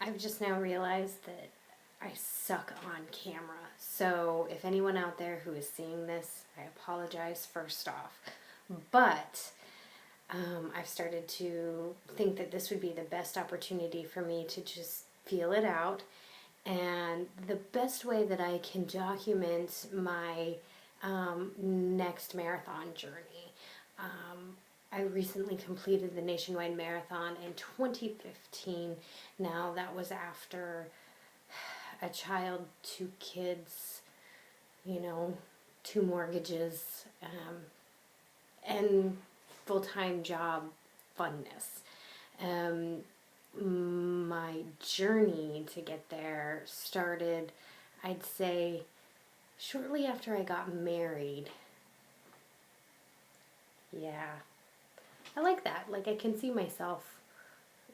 I've just now realized that I suck on camera. So if anyone out there who is seeing this, I apologize first off. But I've started to think that this would be the best opportunity for me to just feel it out. And the best way that I can document my next marathon journey. I recently completed the nationwide marathon in 2015. Now that was after a child, 2 kids, 2 mortgages, and full-time job funness. My journey to get there started, I'd say, shortly after I got married. Yeah, I like that. Like, I can see myself,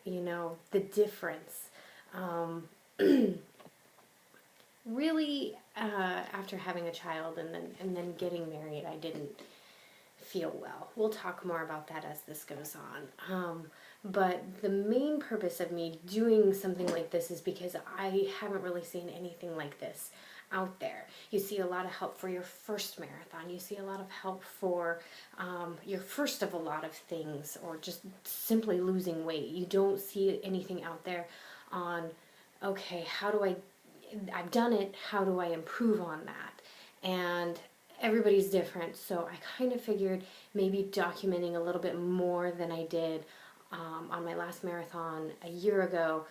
the difference. Really, after having a child and then getting married, I didn't feel well. We'll talk more about that as this goes on. But the main purpose of me doing something like this is because I haven't really seen anything like this out there. You see a lot of help for your first marathon. You see a lot of help for your first of a lot of things, or just simply losing weight. You don't see anything out there on, okay, I've done it, how do I improve on that? And everybody's different, so I kind of figured maybe documenting a little bit more than I did on my last marathon a year ago,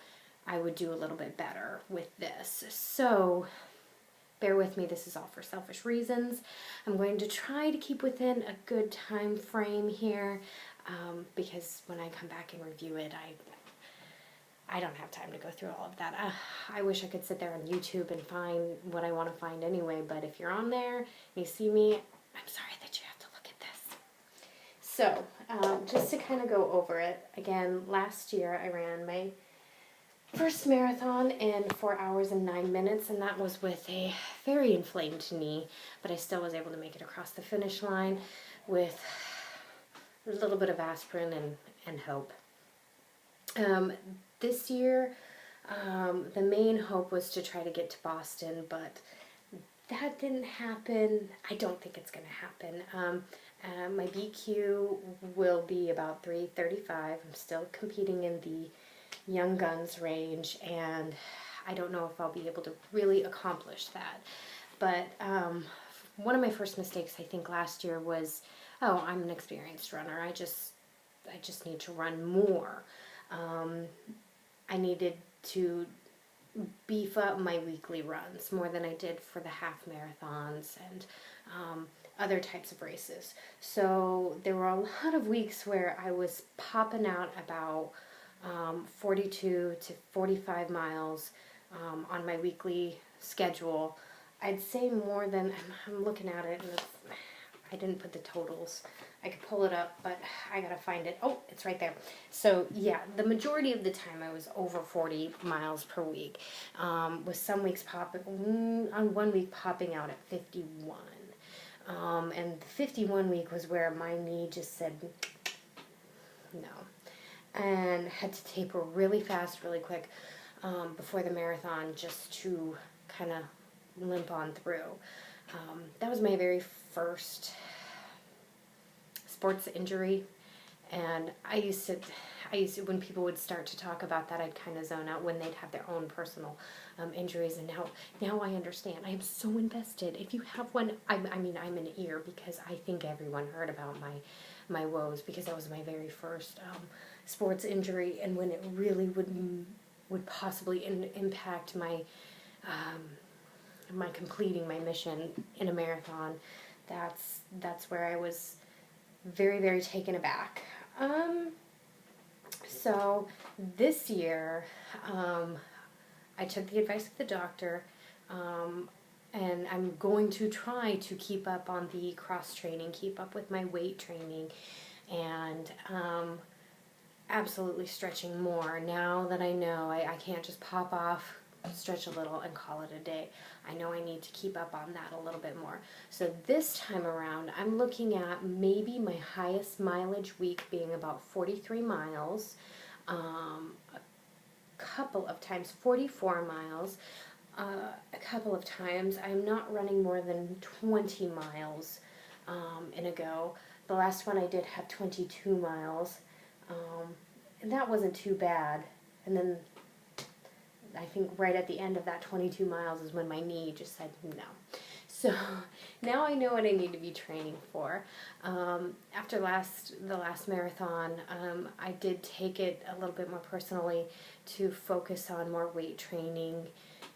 I would do a little bit better with this. So bear with me, this is all for selfish reasons. I'm going to try to keep within a good time frame here, because when I come back and review it, I don't have time to go through all of that. I wish I could sit there on YouTube and find what I want to find anyway, but if you're on there and you see me, I'm sorry that you have to look at this. So, just to kind of go over it, again, last year I ran my first marathon in 4 hours and 9 minutes, and that was with a very inflamed knee, but I still was able to make it across the finish line with a little bit of aspirin and hope. This year, the main hope was to try to get to Boston, but that didn't happen. I don't think it's going to happen. My BQ will be about 3:35. I'm still competing in the Young Guns range, and I don't know if I'll be able to really accomplish that. But one of my first mistakes, I think, last year was, I'm an experienced runner. I just need to run more. I needed to beef up my weekly runs more than I did for the half marathons and other types of races. So there were a lot of weeks where I was popping out about 42 to 45 miles on my weekly schedule. I'd say more than, I'm looking at it, and I didn't put the totals. I could pull it up, but I gotta find it. Oh, it's right there. So yeah, the majority of the time I was over 40 miles per week, with some weeks on one week popping out at 51. And the 51 week was where my knee just said no, and had to taper really fast, really quick, before the marathon, just to kind of limp on through. That was my very first sports injury, and I used to, when people would start to talk about that, I'd kind of zone out when they'd have their own personal injuries, and now I understand. I am so invested. If you have one, I'm an ear, because I think everyone heard about my woes, because that was my very first sports injury, and when it really would possibly impact my completing my mission in a marathon. That's where I was very, very taken aback. So this year, I took the advice of the doctor, and I'm going to try to keep up on the cross training, keep up with my weight training, and absolutely stretching more. Now that I know I can't just pop off, stretch a little, and call it a day. I know I need to keep up on that a little bit more. So this time around, I'm looking at maybe my highest mileage week being about 43 miles, a couple of times, 44 miles, a couple of times. I'm not running more than 20 miles in a go. The last one I did had 22 miles, and that wasn't too bad. And then I think right at the end of that 22 miles is when my knee just said no. So now I know what I need to be training for. After the last marathon, I did take it a little bit more personally to focus on more weight training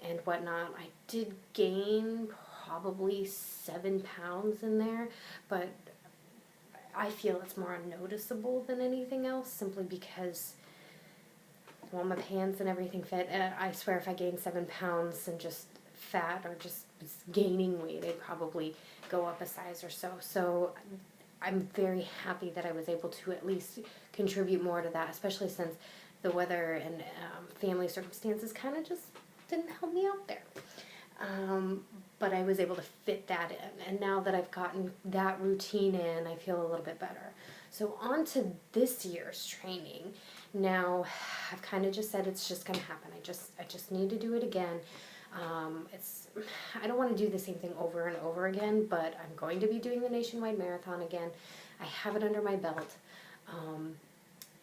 and whatnot. I did gain probably 7 pounds in there, but I feel it's more noticeable than anything else, simply because, well, my pants and everything fit. And I swear if I gained 7 pounds and just fat or just gaining weight, I'd probably go up a size or so. So I'm very happy that I was able to at least contribute more to that, especially since the weather and family circumstances kind of just didn't help me out there. But I was able to fit that in, and now that I've gotten that routine in, I feel a little bit better. So on to this year's training. Now, I've kind of just said it's just going to happen. I just need to do it again. I don't want to do the same thing over and over again, but I'm going to be doing the nationwide marathon again. I have it under my belt.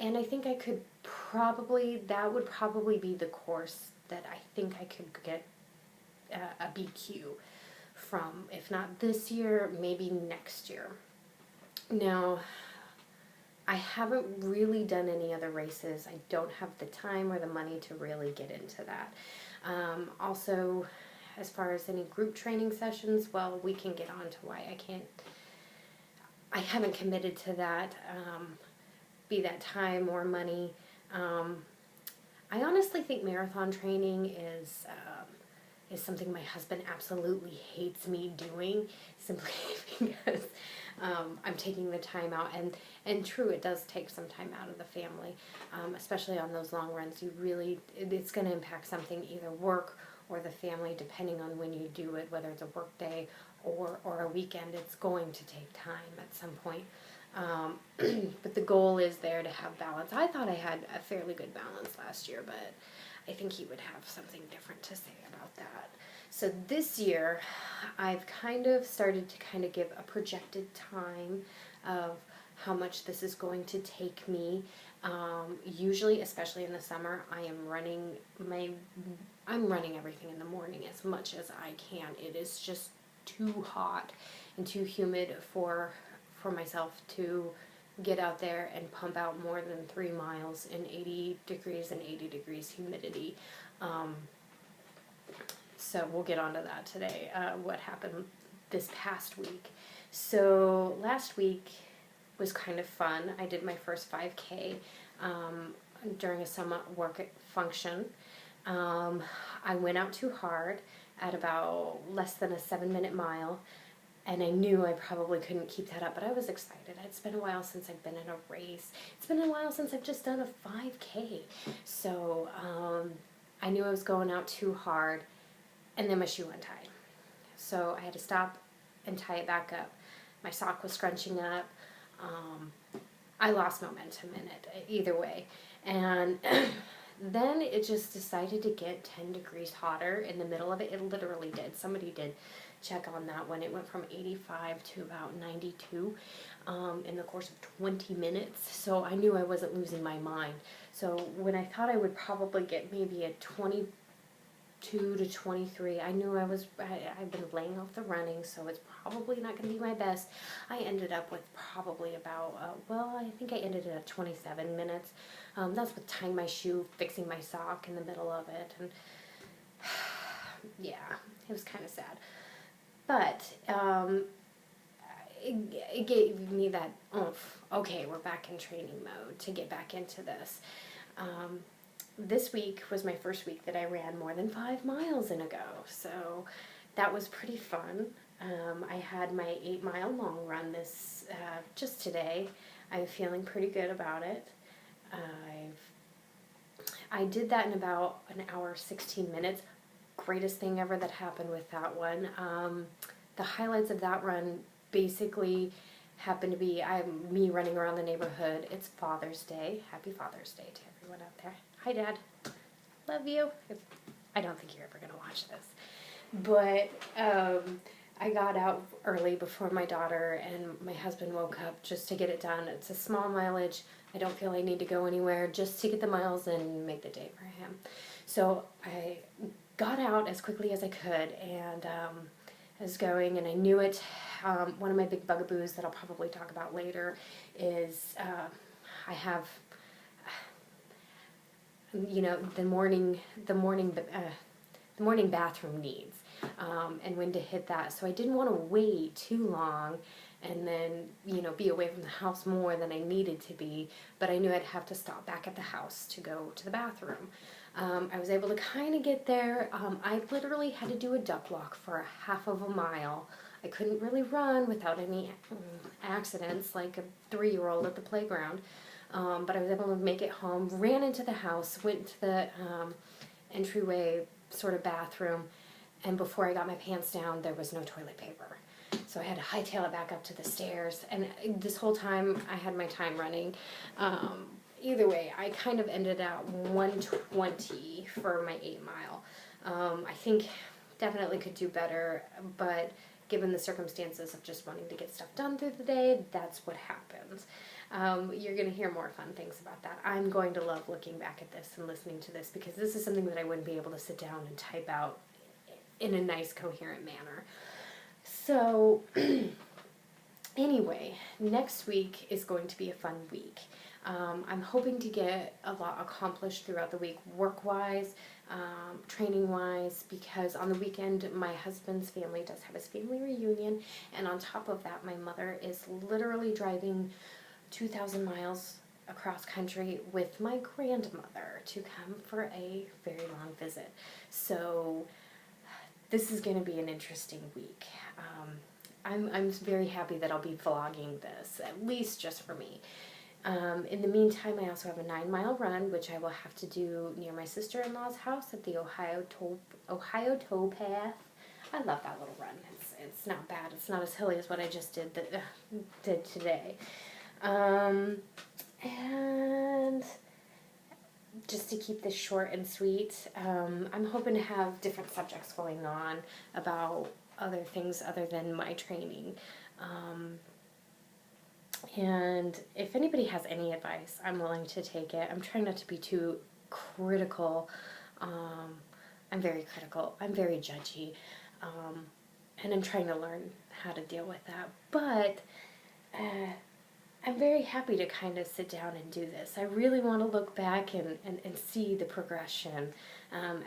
And I think that would probably be the course that I think I could get a BQ from, if not this year, maybe next year. Now, I haven't really done any other races. I don't have the time or the money to really get into that. Also, as far as any group training sessions, well, we can get on to why I haven't committed to that, be that time or money. I honestly think marathon training is something my husband absolutely hates me doing, simply because I'm taking the time out, and true, it does take some time out of the family, especially on those long runs. It's going to impact something, either work or the family, depending on when you do it, whether it's a work day or a weekend. It's going to take time at some point. But the goal is there to have balance. I thought I had a fairly good balance last year, but I think he would have something different to say about that. So this year, I've kind of started to give a projected time of how much this is going to take me. Usually, especially in the summer, I'm running everything in the morning as much as I can. It is just too hot and too humid for myself to get out there and pump out more than 3 miles in 80 degrees and 80 degrees humidity. So we'll get onto that today, what happened this past week. So last week was kind of fun. I did my first 5K during a summer work function. I went out too hard at about less than a 7-minute mile, and I knew I probably couldn't keep that up, but I was excited. It's been a while since I've been in a race. It's been a while since I've just done a 5K. So I knew I was going out too hard, and then my shoe untied. So I had to stop and tie it back up. My sock was scrunching up. I lost momentum in it, either way. And then it just decided to get 10 degrees hotter in the middle of it. It literally did. Somebody did check on that one. It went from 85 to about 92 in the course of 20 minutes. So I knew I wasn't losing my mind. So when I thought I would probably get maybe a 22 to 23, I knew I've been laying off the running, so it's probably not going to be my best. I ended up with probably about, I think I ended at 27 minutes. That's with tying my shoe, fixing my sock in the middle of it, and yeah, it was kind of sad. But it gave me that oomph. Okay, we're back in training mode to get back into this. This week was my first week that I ran more than 5 miles in a go, so that was pretty fun. I had my 8-mile long run just today. I'm feeling pretty good about it. I did that in about an hour, 16 minutes. Greatest thing ever that happened with that one. The highlights of that run basically happened to be me running around the neighborhood. It's Father's Day. Happy Father's Day to everyone out there. Hi, Dad. love you. I don't think you're ever going to watch this. But I got out early before my daughter and my husband woke up just to get it done. It's a small mileage. I don't feel I need to go anywhere, just to get the miles and make the day for him. So I got out as quickly as I could, and I was going, and I knew it. One of my big bugaboos that I'll probably talk about later is I have, the morning bathroom needs, and when to hit that. So I didn't want to wait too long and then, be away from the house more than I needed to be, but I knew I'd have to stop back at the house to go to the bathroom. I was able to kind of get there. I literally had to do a duck walk for a half of a mile. I couldn't really run without any accidents like a 3-year-old at the playground, but I was able to make it home, ran into the house, went to the entryway sort of bathroom, and before I got my pants down, there was no toilet paper. So I had to hightail it back up to the stairs, and this whole time I had my time running. Either way, I kind of ended at 1:20 for my 8-mile. I think definitely could do better, but given the circumstances of just wanting to get stuff done through the day, that's what happens. You're going to hear more fun things about that. I'm going to love looking back at this and listening to this, because this is something that I wouldn't be able to sit down and type out in a nice, coherent manner. So, anyway, next week is going to be a fun week. I'm hoping to get a lot accomplished throughout the week, work-wise, training-wise, because on the weekend my husband's family does have his family reunion, and on top of that my mother is literally driving 2,000 miles across country with my grandmother to come for a very long visit. So this is going to be an interesting week. I'm very happy that I'll be vlogging this, at least just for me. In the meantime, I also have a 9-mile run, which I will have to do near my sister-in-law's house at the Ohio Towpath. I love that little run. It's not bad. It's not as hilly as what I just did today. And just to keep this short and sweet, I'm hoping to have different subjects going on about other things other than my training. And if anybody has any advice, I'm willing to take it. I'm trying not to be too critical. I'm very critical. I'm very judgy. And I'm trying to learn how to deal with that. But I'm very happy to kind of sit down and do this. I really want to look back and see the progression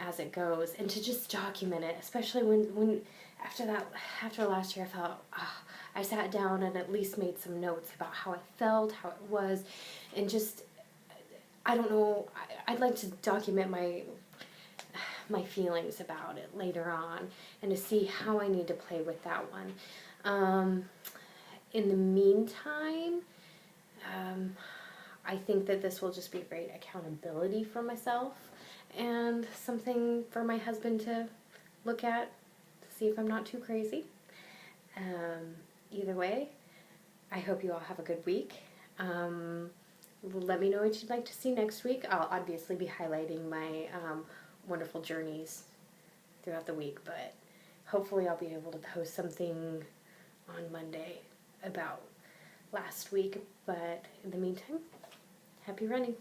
as it goes, and to just document it, especially when after last year I felt, I sat down and at least made some notes about how I felt, how it was, and just, I don't know, I'd like to document my feelings about it later on, and to see how I need to play with that one. In the meantime, I think that this will just be great accountability for myself, and something for my husband to look at to see if I'm not too crazy. Either way, I hope you all have a good week. Let me know what you'd like to see next week. I'll obviously be highlighting my wonderful journeys throughout the week, but hopefully I'll be able to post something on Monday about last week. But in the meantime, happy running.